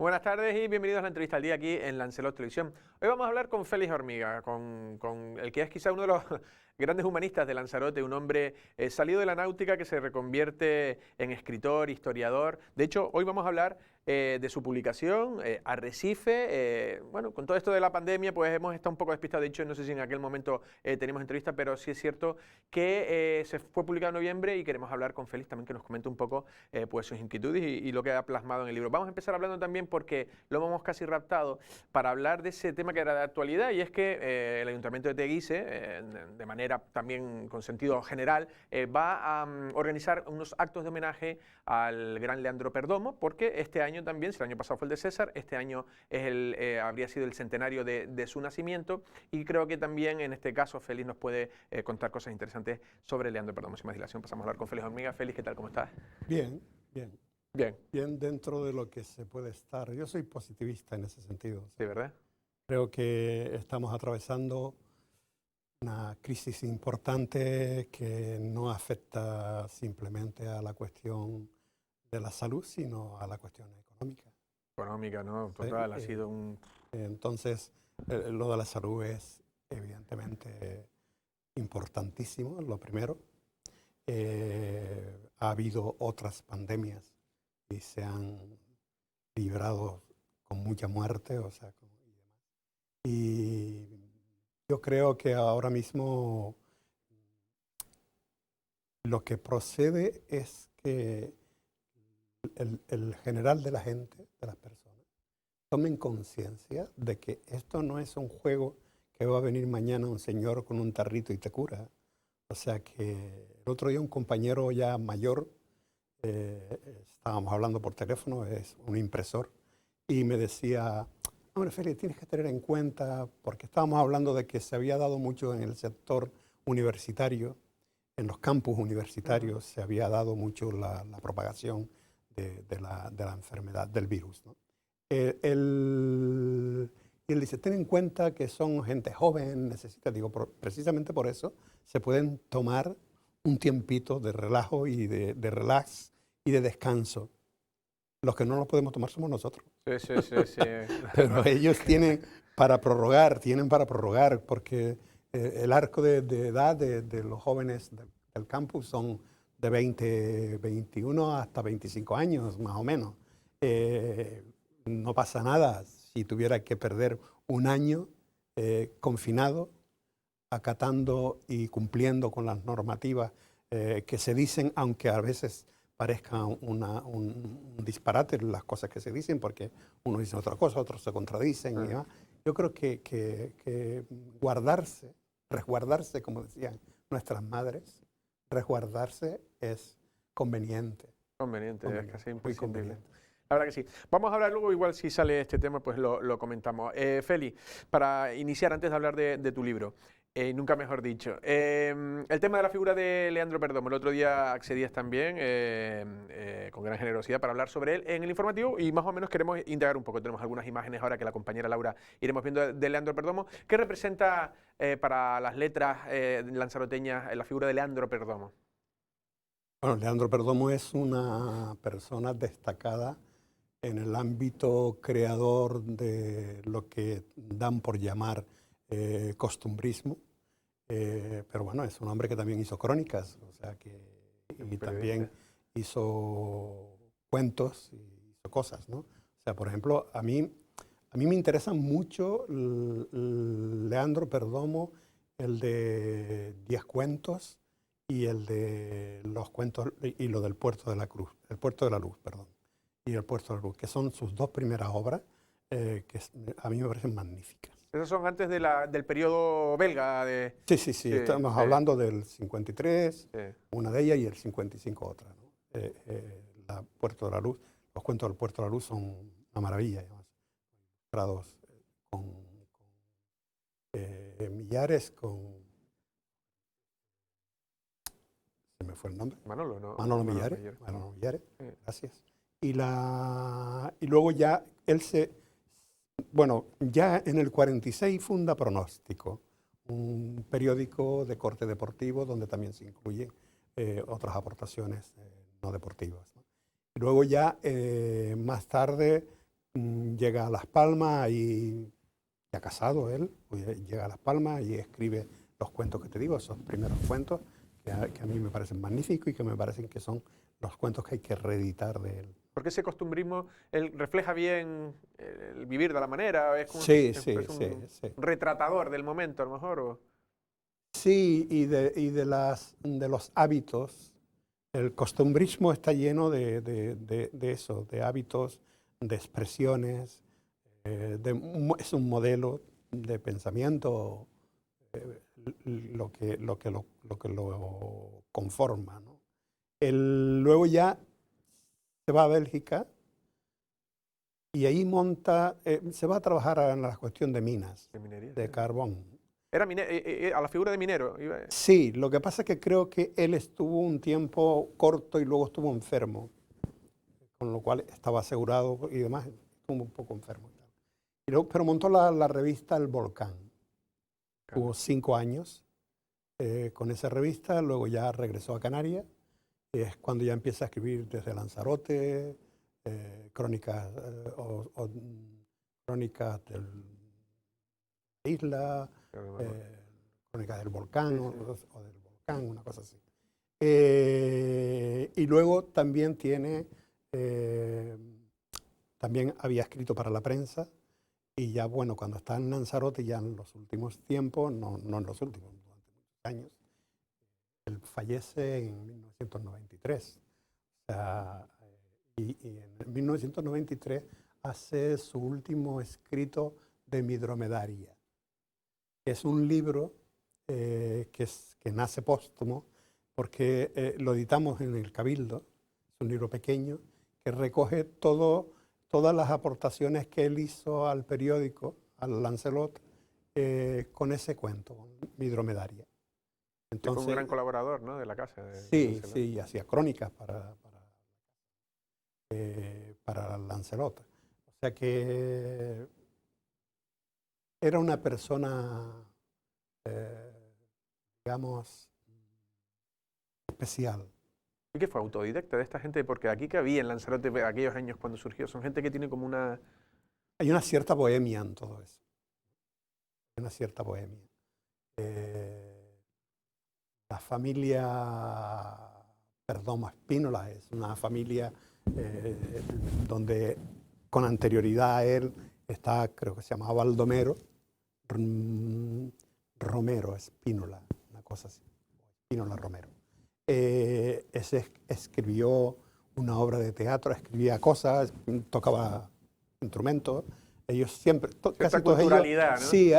Buenas tardes y bienvenidos a la entrevista al día aquí en Lancelot Televisión. Hoy vamos a hablar con Félix Hormiga, con el que es quizá uno de los grandes humanistas de Lanzarote, un hombre salido de la náutica que se reconvierte en escritor, historiador. De hecho, hoy vamos a hablar de su publicación, Arrecife. Bueno, con todo esto de la pandemia, pues hemos estado un poco despistados. De hecho, no sé si en aquel momento teníamos entrevista, pero sí es cierto que se fue publicado en noviembre y queremos hablar con Félix también que nos comente un poco pues sus inquietudes y lo que ha plasmado en el libro. Vamos a empezar hablando también porque lo hemos casi raptado para hablar de ese tema que era de actualidad, y es que el Ayuntamiento de Teguise, de manera también con sentido general, va a organizar unos actos de homenaje al gran Leandro Perdomo, porque este año también, si el año pasado fue el de César, este año es habría sido el centenario de su nacimiento, y creo que también en este caso Félix nos puede contar cosas interesantes sobre Leandro Perdomo. Sin más dilación, pasamos a hablar con Félix Hormiga. Félix, ¿qué tal? ¿Cómo estás? Bien, bien. Bien. Bien dentro de lo que se puede estar. Yo soy positivista en ese sentido. Sí, ¿verdad? Creo que estamos atravesando una crisis importante que no afecta simplemente a la cuestión de la salud, sino a la cuestión económica. Económica, ¿no? Total, ha sido un... Entonces, lo de la salud es evidentemente importantísimo, lo primero. Ha habido otras pandemias y se han librado con mucha muerte, o sea, y yo creo que ahora mismo lo que procede es que el general de la gente, de las personas, tomen conciencia de que esto no es un juego que va a venir mañana un señor con un tarrito y te cura. O sea que el otro día un compañero ya mayor, estábamos hablando por teléfono, es un impresor, y me decía, hombre, Félix, tienes que tener en cuenta, porque estábamos hablando de que se había dado mucho en el sector universitario, en los campus universitarios se había dado mucho la propagación de la enfermedad, del virus, ¿no? Y él dice, ten en cuenta que son gente joven, necesita, digo, precisamente por eso se pueden tomar un tiempito de relajo y de relax y de descanso. Los que no lo podemos tomar somos nosotros. Sí. Pero ellos tienen para prorrogar, porque el arco de edad de los jóvenes del campus son de 20, 21 hasta 25 años, más o menos. No pasa nada si tuviera que perder un año confinado, acatando y cumpliendo con las normativas que se dicen, aunque a veces parezca un disparate las cosas que se dicen, porque uno dice otra cosa, otros se contradicen. Y demás. Yo creo que guardarse, resguardarse, como decían nuestras madres, resguardarse es conveniente. Conveniente, es casi Muy imprescindible. conveniente. La verdad que sí. Vamos a hablar luego, igual si sale este tema, pues lo comentamos. Félix, para iniciar, antes de hablar de tu libro, nunca mejor dicho, el tema de la figura de Leandro Perdomo. El otro día accedías también con gran generosidad para hablar sobre él en el informativo, y más o menos queremos indagar un poco. Tenemos algunas imágenes ahora que la compañera Laura iremos viendo de Leandro Perdomo. ¿Qué representa para las letras lanzaroteñas la figura de Leandro Perdomo? Bueno, Leandro Perdomo es una persona destacada en el ámbito creador de lo que dan por llamar costumbrismo, pero bueno, es un hombre que también hizo crónicas, o sea que y también hizo cuentos y hizo cosas, ¿no? O sea, por ejemplo, a mí me interesa mucho Leandro Perdomo, el de 10 cuentos y el de los cuentos y lo del Puerto de la Cruz, el Puerto de la Luz, perdón. Y el Puerto de la Luz, que son sus dos primeras obras, que a mí me parecen magníficas. Esos son antes del periodo belga. Sí, estamos hablando del 53, una de ellas, y el 55 otra, ¿no? La Puerto de la Luz, los cuentos del Puerto de la Luz son una maravilla, además, ilustrados con Millares, se me fue el nombre. Manolo, ¿no? Manolo Millares, gracias. Y luego ya él ya en el 46 funda Pronóstico, un periódico de corte deportivo donde también se incluyen otras aportaciones no deportivas, ¿no? Y luego ya más tarde llega a Las Palmas y ya casado él, pues llega a Las Palmas y escribe los cuentos que te digo, esos primeros cuentos que a mí me parecen magníficos y que me parecen que son los cuentos que hay que reeditar de él. Porque ese costumbrismo él refleja bien el vivir de la manera, es como Sí, es sí, un sí, sí. retratador del momento a lo mejor. Sí, y de los hábitos. El costumbrismo está lleno de eso, de hábitos, de expresiones, es un modelo de pensamiento lo que lo conforma, ¿no? Luego ya se va a Bélgica y ahí monta, se va a trabajar en la cuestión de minas, De minería, de sí. carbón. Era a la figura de minero. Sí, lo que pasa es que creo que él estuvo un tiempo corto y luego estuvo enfermo, con lo cual estaba asegurado y demás, estuvo un poco enfermo. Pero montó la revista El Volcán. Claro. Tuvo 5 años con esa revista, luego ya regresó a Canarias, es cuando ya empieza a escribir desde Lanzarote, crónicas, crónicas de la isla, crónicas del volcán, Sí, sí. o del volcán, una cosa así. Y luego también también había escrito para la prensa, y ya bueno, cuando está en Lanzarote, ya en los últimos tiempos, no en los últimos, durante muchos años, él fallece en 1993. O sea, y en 1993 hace su último escrito de Mi Dromedaria, que es un libro que nace póstumo, porque lo editamos en el Cabildo, es un libro pequeño que recoge todas las aportaciones que él hizo al periódico, al Lancelot, con ese cuento, con Mi Dromedaria. Sí, fue un Entonces, gran colaborador, ¿no?, de la casa de sí, Lancelot. sí, hacía crónicas para Lancelot. O sea que era una persona, digamos, especial. ¿Y qué fue autodidacta de esta gente? Porque aquí que había en Lanzarote aquellos años cuando surgió, son gente que tiene como una... Hay una cierta bohemia en todo eso, una cierta bohemia. La familia Perdomo Espínola es una familia donde con anterioridad a él está, creo que se llamaba Baldomero, Romero Espínola, una cosa así, Espínola Romero. Ese escribió una obra de teatro, escribía cosas, tocaba instrumentos. Ellos siempre, casi todos ellos, culturalidad, ¿no? sí,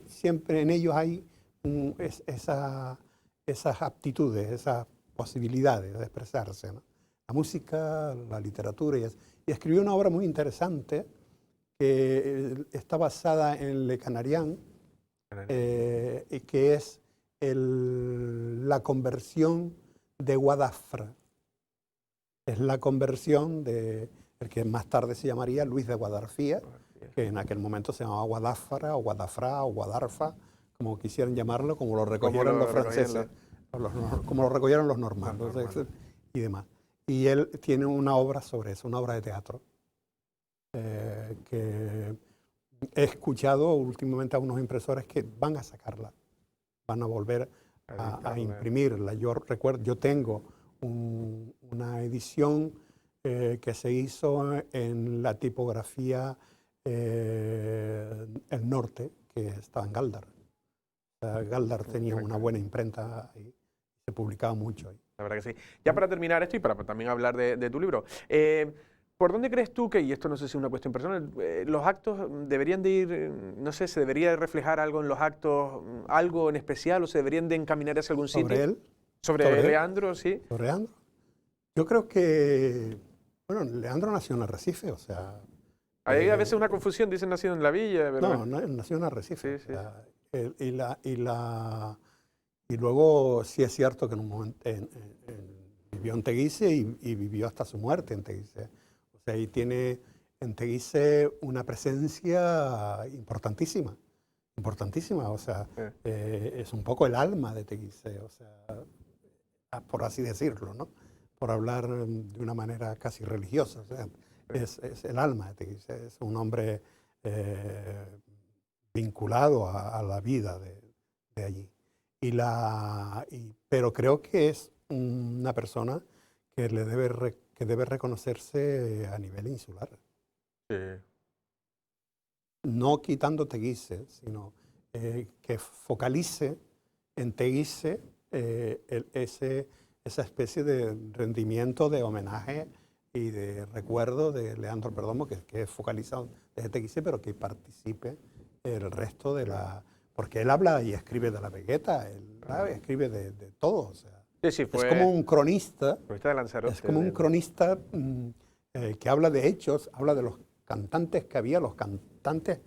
siempre en ellos hay esas aptitudes, esas posibilidades de expresarse, ¿no? La música, la literatura y escribió una obra muy interesante que está basada en Le Canarián, y que es la conversión de Guadafra. Es la conversión de el que más tarde se llamaría Luis de Guadarfía, que en aquel momento se llamaba Guadafra o Guadafra o Guadarfa, como quisieran llamarlo, como lo recogieron los franceses, como lo recogieron los normandos y demás. Y él tiene una obra sobre eso, una obra de teatro, que he escuchado últimamente a unos impresores que van a sacarla, van a volver a imprimirla. Yo recuerdo, yo tengo una edición que se hizo en la tipografía El Norte, que estaba en Galdar. Galdar tenía una buena imprenta y se publicaba mucho ahí. La verdad que sí. Ya para terminar esto y para también hablar de tu libro, ¿por dónde crees tú que, y esto no sé si es una cuestión personal, los actos deberían de ir, no sé, se debería reflejar algo en los actos, algo en especial, o se deberían de encaminar hacia algún ¿Sobre sitio? él? ¿Sobre Leandro, sí? ¿Sobre Leandro? Yo creo que, bueno, Leandro nació en Arrecife, o sea... Hay a veces una confusión, dicen nacido en la villa, ¿verdad? No, nació en Arrecife. Sí, O sea, y luego sí es cierto que en un momento vivió en Teguise y vivió hasta su muerte en Teguise. O sea, y tiene en Teguise una presencia importantísima, importantísima. O sea, es un poco el alma de Teguise, o sea, por así decirlo, ¿no? Por hablar de una manera casi religiosa. O sea, es el alma de Teguise, es un hombre vinculado a la vida de allí. Pero creo que es una persona que debe reconocerse a nivel insular. Sí. No quitando Teguise, sino que focalice en Teguise esa especie de rendimiento, de homenaje y de recuerdo de Leandro Perdomo, que es focalizado desde Teguise, pero que participe el resto de la... Porque él habla y escribe de la Vegeta, él escribe de todo. O sea, Sí, es como un cronista, de Lanzarote, es como un cronista que habla de hechos, habla de los cantantes que había, los cantantes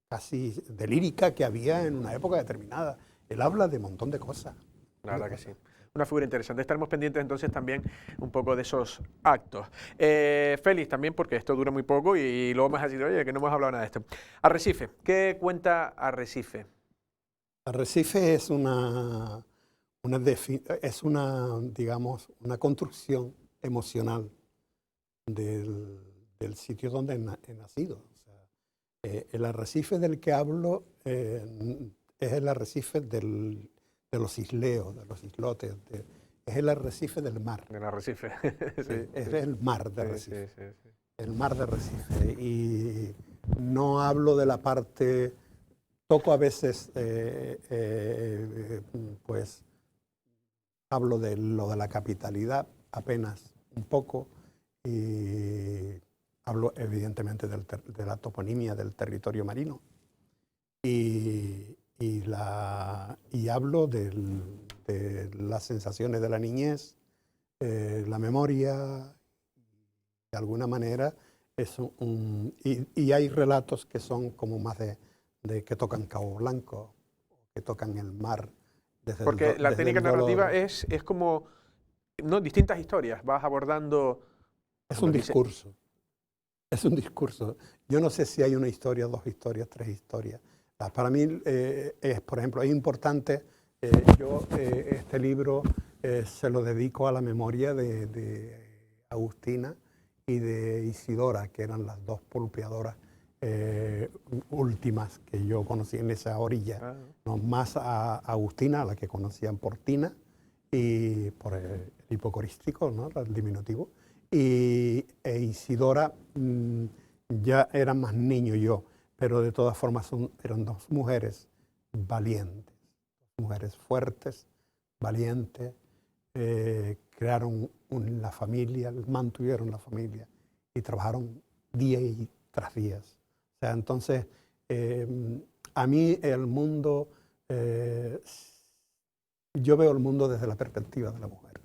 casi de lírica que había en una época determinada. Él habla de un montón de cosas. La verdad que sí. Una figura interesante. Estaremos pendientes entonces también un poco de esos actos. Félix, también, porque esto dura muy poco y luego me has dicho, oye, que no hemos hablado nada de esto. Arrecife. ¿Qué cuenta Arrecife? Arrecife es digamos, una construcción emocional del sitio donde he nacido. O sea, el arrecife del que hablo es el arrecife de los isleos, de los islotes, es el arrecife del mar. Del Arrecife. Sí, es el mar de Arrecife. Sí. El mar de Arrecife. Y no hablo de la parte, toco a veces, pues, hablo de lo de la capitalidad apenas un poco y hablo evidentemente de la toponimia del territorio marino y hablo de las sensaciones de la niñez, la memoria, de alguna manera y hay relatos que son como más de que tocan Cabo Blanco, que tocan el mar. Porque la técnica narrativa es como, ¿no?, distintas historias, vas abordando... Es un discurso, es un discurso. Yo no sé si hay una historia, dos historias, tres historias. Para mí, por ejemplo, es importante, este libro se lo dedico a la memoria de Agustina y de Isidora, que eran las dos pulpeadoras últimas que yo conocí en esa orilla. No, más a Agustina, a la que conocía en Portina, y por el hipocorístico, ¿no?, el diminutivo, e Isidora ya era más niño yo, pero de todas formas eran dos mujeres valientes, mujeres fuertes, valientes, crearon la familia, mantuvieron la familia y trabajaron día tras día. O sea, entonces, a mí el mundo, yo veo el mundo desde la perspectiva de la mujer.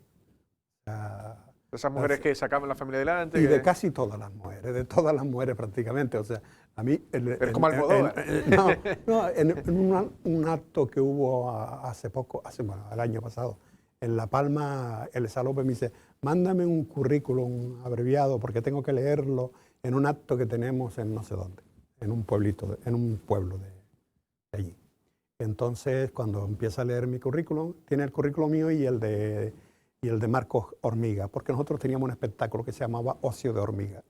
Esas mujeres que sacaban la familia adelante. Y de casi todas las mujeres prácticamente. O sea, a mí... Pero como Almodóvar. En un acto que hubo hace poco, el año pasado, en La Palma, Elsa López me dice, mándame un currículum abreviado porque tengo que leerlo en un acto que tenemos en no sé dónde, en un pueblo de allí. Entonces, cuando empieza a leer mi currículum, tiene el currículum mío y el de Marcos Hormiga, porque nosotros teníamos un espectáculo que se llamaba Ocio de Hormiga,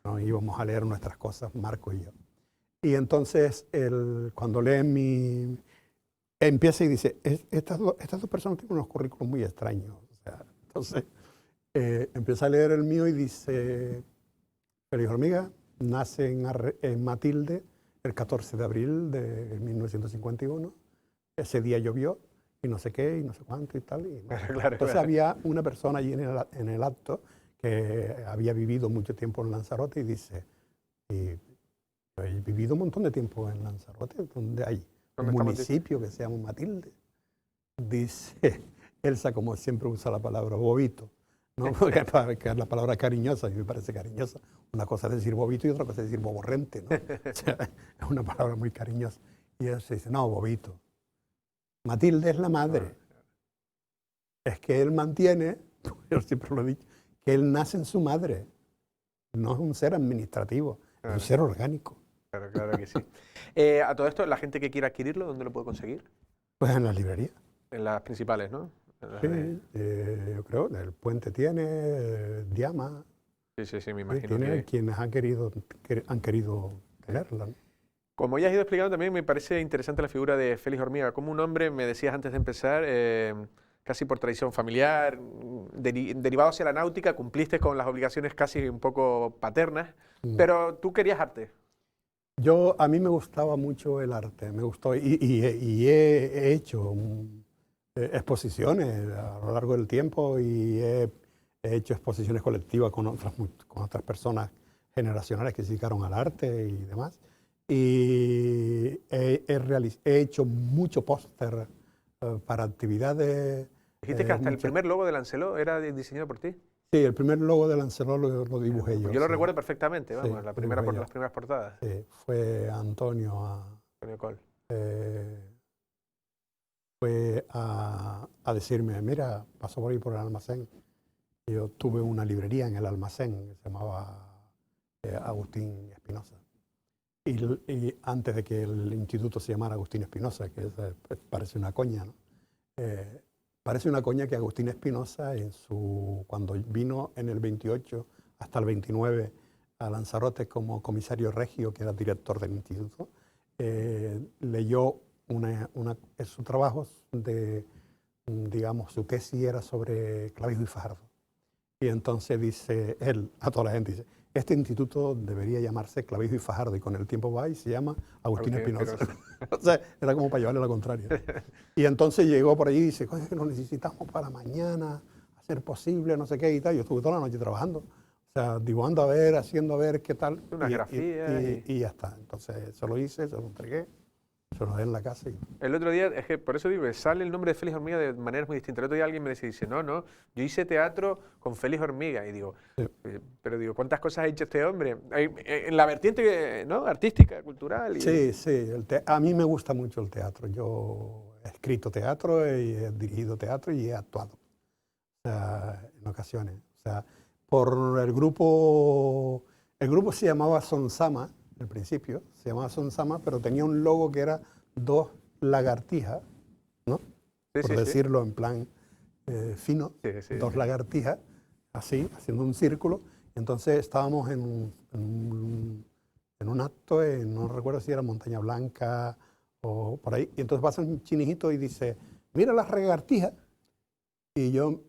¿no? Íbamos a leer nuestras cosas, Marco y yo. Y entonces, cuando leen empieza y dice, estas dos personas tienen unos currículos muy extraños. O sea, entonces, empieza a leer el mío y dice, Félix Hormiga nace en Matilde el 14 de abril de 1951. Ese día llovió. Y no sé qué, y no sé cuánto y tal. Entonces había una persona allí en el acto que había vivido mucho tiempo en Lanzarote y dice, he vivido un montón de tiempo en Lanzarote, donde hay un municipio que se llama Matilde. Dice Elsa, como siempre usa la palabra bobito, ¿no? Porque es la palabra cariñosa, a mí me parece cariñosa. Una cosa es decir bobito y otra cosa es decir boborrente, ¿no? O sea, es una palabra muy cariñosa. Y él se dice, no, bobito. Matilde es la madre. Es que él mantiene, yo siempre lo he dicho, que él nace en su madre. No es un ser administrativo, es un ser orgánico. Claro que sí. A todo esto, la gente que quiera adquirirlo, ¿dónde lo puede conseguir? Pues en las librerías. En las principales, ¿no? Sí, yo creo, el Puente tiene, Diama, Sí, me Sí, imagino tiene que... quienes han querido tenerla, ¿no? Como ya has ido explicando, también me parece interesante la figura de Félix Hormiga, como un hombre, me decías antes de empezar, casi por tradición familiar, derivado hacia la náutica, cumpliste con las obligaciones casi un poco paternas, Mm. pero tú querías arte. A mí me gustaba mucho el arte, me gustó y he hecho exposiciones a lo largo del tiempo y he hecho exposiciones colectivas con otras personas generacionales que se dedicaron al arte y demás. Y he hecho mucho póster para actividades. Dijiste que hasta el Muchas. primer logo de Lancelot era diseñado por ti. Sí, el primer logo de Lancelot lo dibujé Pues yo, yo lo sí. recuerdo perfectamente, Sí, vamos, lo dibujé yo. las primeras portadas. Sí, fue Antonio Antonio Col. eh, a decirme, mira, pasó por ahí por el almacén. Y yo tuve una librería en el almacén que se llamaba Agustín Espinosa. Y antes de que el instituto se llamara Agustín Espinosa, que parece una coña, ¿no? Eh, Parece una coña que Agustín Espinosa, cuando vino en el 28 hasta el 29 a Lanzarote como comisario regio, que era director del instituto, leyó sus trabajos digamos, su tesis era sobre Clavijo y Fajardo. Y entonces dice él, a toda la gente, dice, este instituto debería llamarse Clavijo y Fajardo, y con el tiempo va y se llama Agustín Agustín Espinosa. Espinosa. O sea, era como para llevarle la contraria. Y entonces llegó por allí y dice, coño, que lo necesitamos para mañana, hacer posible, no sé qué y tal. Yo estuve toda la noche trabajando, o sea, dibujando a ver, haciendo a ver qué tal, Unas grafías y ya está. Entonces se lo hice, se lo entregué, se lo dejé en la casa. El otro día, es que por eso digo, que sale el nombre de Félix Hormiga de maneras muy distintas. El otro día alguien me dice, no, yo hice teatro con Félix Hormiga. Y digo, Sí, pero digo, ¿cuántas cosas ha hecho este hombre? En la vertiente, ¿no? Artística, cultural. sí, sí, a mí me gusta mucho el teatro. Yo he escrito teatro y he dirigido teatro y he actuado, o sea, en ocasiones. O sea, por el grupo se llamaba Sonsama, al principio, se llamaba Sonsama, pero tenía un logo que era dos lagartijas, ¿no? Sí, Por sí, sí. decirlo en plan fino, Sí, sí, dos sí. lagartijas, así, haciendo un círculo. Entonces estábamos en un acto, no recuerdo si era Montaña Blanca o por ahí, y entonces pasa un chinijito y dice, mira las lagartijas. Y yo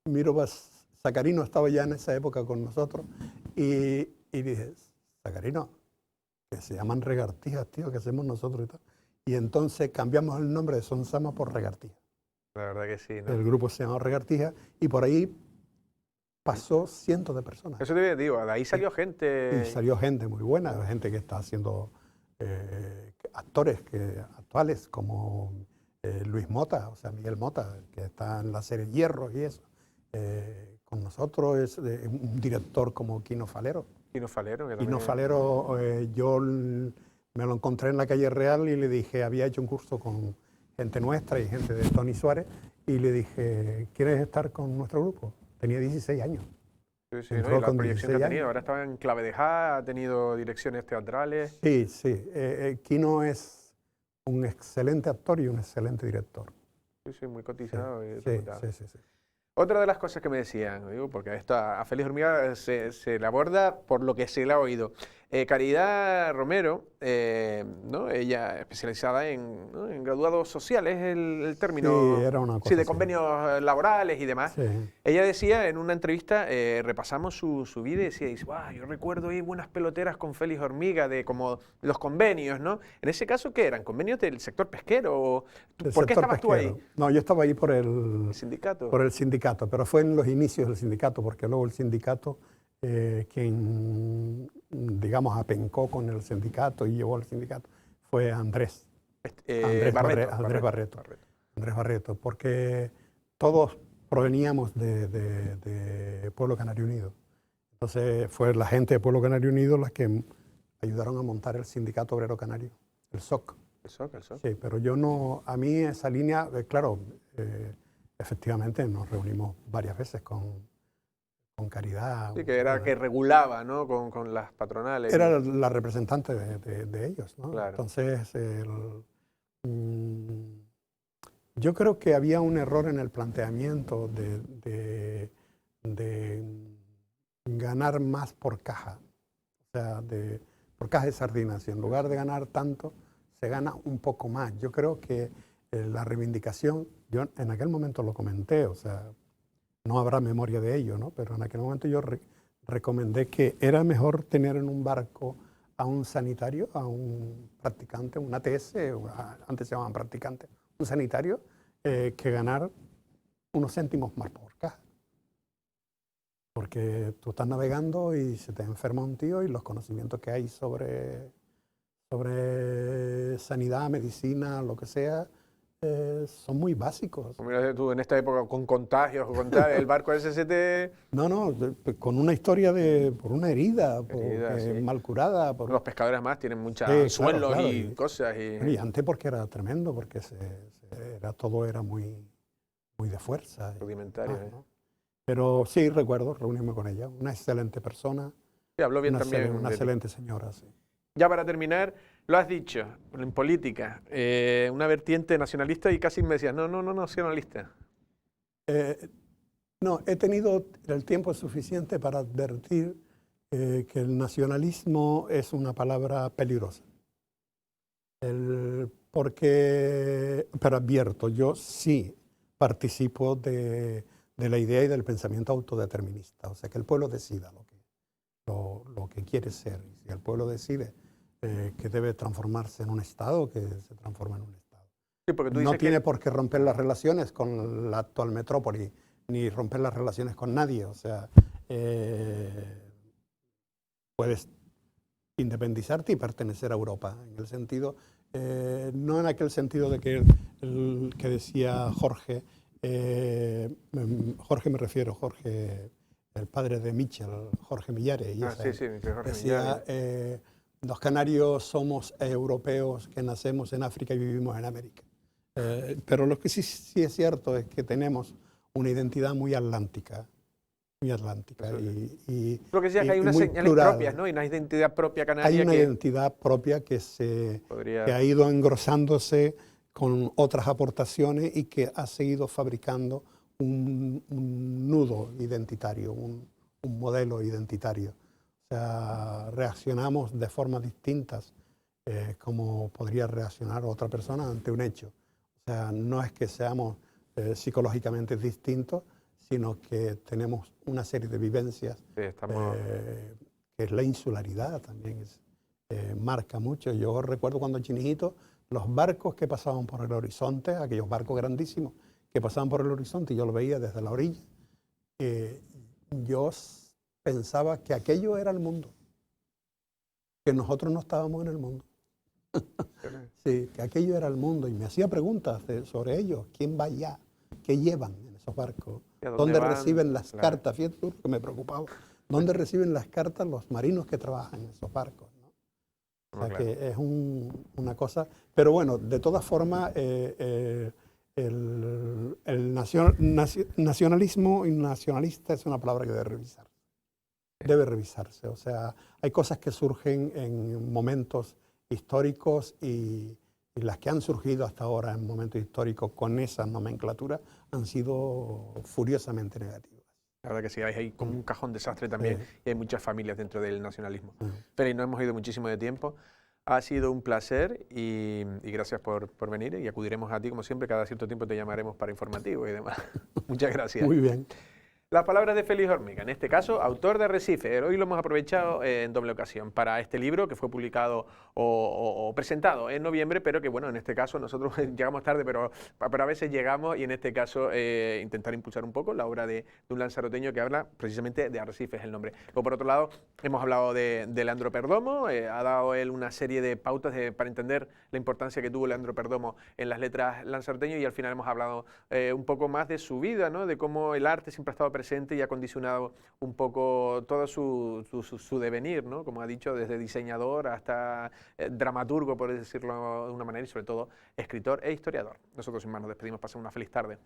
miro, pues, Sacarino estaba ya en esa época con nosotros, y dije, Sacarino, que se llaman regartijas, tío, que hacemos nosotros y tal. Y entonces cambiamos el nombre de Sonsama por Regartijas. La verdad que sí, ¿no? El grupo se llamaba Regartijas y por ahí pasó cientos de personas. Eso te digo, de ahí Sí. salió Y gente. salió gente muy buena, gente que está haciendo actores actuales como Luis Mota, o sea, Miguel Mota, que está en la serie Hierro y eso. Con nosotros es un director como Quino Falero. Quino Falero, que Quino también. Falero, me lo encontré en la calle Real y le dije, había hecho un curso con gente nuestra y gente de Tony Suárez, y le dije, ¿quieres estar con nuestro grupo? Tenía 16 años. Sí, ¿no? Y Entró la con proyección que ha 16 tenido. años. Ahora estaba en Clave de Ja, ha tenido direcciones teatrales. Sí, sí. Kino es un excelente actor y un excelente director. Sí, muy Sí, cotizado y sí, reputado. sí. Otra de las cosas que me decían, digo, porque esto a Félix Hormiga se le aborda por lo que se le ha oído. Caridad Romero, ¿no? Ella especializada ¿no? en graduados sociales, el Sí, término, era una sí, cosa de así. convenios laborales y demás. Sí, Ella decía en una entrevista, repasamos su vida y decía, yo recuerdo ahí buenas peloteras con Félix Hormiga, de como los convenios, ¿no? En ese caso, ¿qué eran? ¿Convenios del sector pesquero? el ¿Por qué sector estabas tú ahí? pesquero. No, yo estaba ahí ¿El sindicato? por el sindicato, pero fue en los inicios del sindicato, porque luego el sindicato, quien, digamos, apencó con el sindicato y llevó al sindicato, fue Andrés Barreto. Andrés Barreto, porque todos proveníamos de Pueblo Canario Unido. Entonces fue la gente de Pueblo Canario Unido las que ayudaron a montar el Sindicato Obrero Canario, el SOC. El SOC. Sí, pero yo no, a mí esa línea, claro, efectivamente nos reunimos varias veces con Caridad. Sí, que era que regulaba, ¿no? Con las patronales. Era la representante de ellos, ¿no? Claro. Entonces, yo creo que había un error en el planteamiento ganar más por caja, o sea, por caja de sardinas. Y en lugar de ganar tanto, se gana un poco más. Yo creo que la reivindicación, yo en aquel momento lo comenté, o sea, no habrá memoria de ello, ¿no? Pero en aquel momento yo recomendé que era mejor tener en un barco a un sanitario, a un practicante, un ATS, antes se llamaban practicantes, un sanitario, que ganar unos céntimos más por caja. Porque tú estás navegando y se te enferma un tío y los conocimientos que hay sobre sanidad, medicina, lo que sea, son muy básicos. Pues mira tú, en esta época con contagios, el barco ese se te... No, con una historia por una herida, sí. mal curada. Los pescadores más tienen muchos Sí, suelos claro, y cosas. Y antes porque era tremendo, porque todo era muy de fuerza. Rudimentario. ¿no? Pero sí, recuerdo reunirme con ella, una excelente persona. Sí, habló bien también. Una excelente señora, sí. Ya para terminar, lo has dicho, en política, una vertiente nacionalista y casi me decías, no, nacionalista. No, he tenido el tiempo suficiente para advertir que el nacionalismo es una palabra peligrosa. Pero advierto, yo sí participo de la idea y del pensamiento autodeterminista, o sea, que el pueblo decida lo que quiere ser. Y si el pueblo decide que debe transformarse en un Estado, que se transforma en un Estado. Sí, porque tú dices no tiene por qué romper las relaciones con la actual metrópoli, ni romper las relaciones con nadie. O sea, puedes independizarte y pertenecer a Europa, en el sentido, no en aquel sentido de que el que decía Jorge, me refiero, Jorge, el padre de Mitchell, Jorge Millares. Sí, Jorge decía, los canarios somos europeos que nacemos en África y vivimos en América. Pero lo que sí es cierto es que tenemos una identidad muy atlántica. Muy atlántica. Lo que decía que hay unas señales propias, ¿no? Y una identidad propia canaria. Hay una identidad propia que ha ido engrosándose con otras aportaciones y que ha seguido fabricando un nudo identitario, un modelo identitario. O sea, reaccionamos de formas distintas como podría reaccionar otra persona ante un hecho. O sea, no es que seamos psicológicamente distintos, sino que tenemos una serie de vivencias, que es la insularidad también, marca mucho. Yo recuerdo cuando chinijito, los barcos que pasaban por el horizonte, aquellos barcos grandísimos que pasaban por el horizonte, y yo lo veía desde la orilla, yo pensaba que aquello era el mundo, que nosotros no estábamos en el mundo. Sí, que aquello era el mundo, y me hacía preguntas sobre ellos. ¿Quién va allá? ¿Qué llevan en esos barcos? ¿Dónde reciben las cartas? Fíjate tú, que me preocupaba. ¿Dónde reciben las cartas los marinos que trabajan en esos barcos? ¿no? O sea, que es una cosa... Pero bueno, de todas formas, el nacionalismo y nacionalista es una palabra que debe revisar. Debe revisarse. O sea, hay cosas que surgen en momentos históricos y las que han surgido hasta ahora en momentos históricos con esa nomenclatura han sido furiosamente negativas. La verdad que sí, hay como un cajón desastre también y hay muchas familias dentro del nacionalismo. Pero no hemos ido muchísimo de tiempo. Ha sido un placer y gracias por venir, y acudiremos a ti como siempre, cada cierto tiempo te llamaremos para informativos y demás. Muchas gracias. Muy bien. Las palabras de Félix Hormiga, en este caso, autor de Arrecife. Hoy lo hemos aprovechado en doble ocasión para este libro que fue publicado o presentado en noviembre, pero que bueno, en este caso nosotros llegamos tarde, pero a veces llegamos, y en este caso intentar impulsar un poco la obra de un lanzaroteño que habla precisamente de Arrecife, es el nombre. Luego, por otro lado, hemos hablado de Leandro Perdomo, ha dado él una serie de pautas para entender la importancia que tuvo Leandro Perdomo en las letras lanzaroteñas, y al final hemos hablado un poco más de su vida, ¿no? De cómo el arte siempre ha estado presente y ha condicionado un poco todo su devenir, ¿no? Como ha dicho, desde diseñador hasta dramaturgo, por decirlo de una manera, y sobre todo escritor e historiador. Nosotros sin más nos despedimos, pasen una feliz tarde.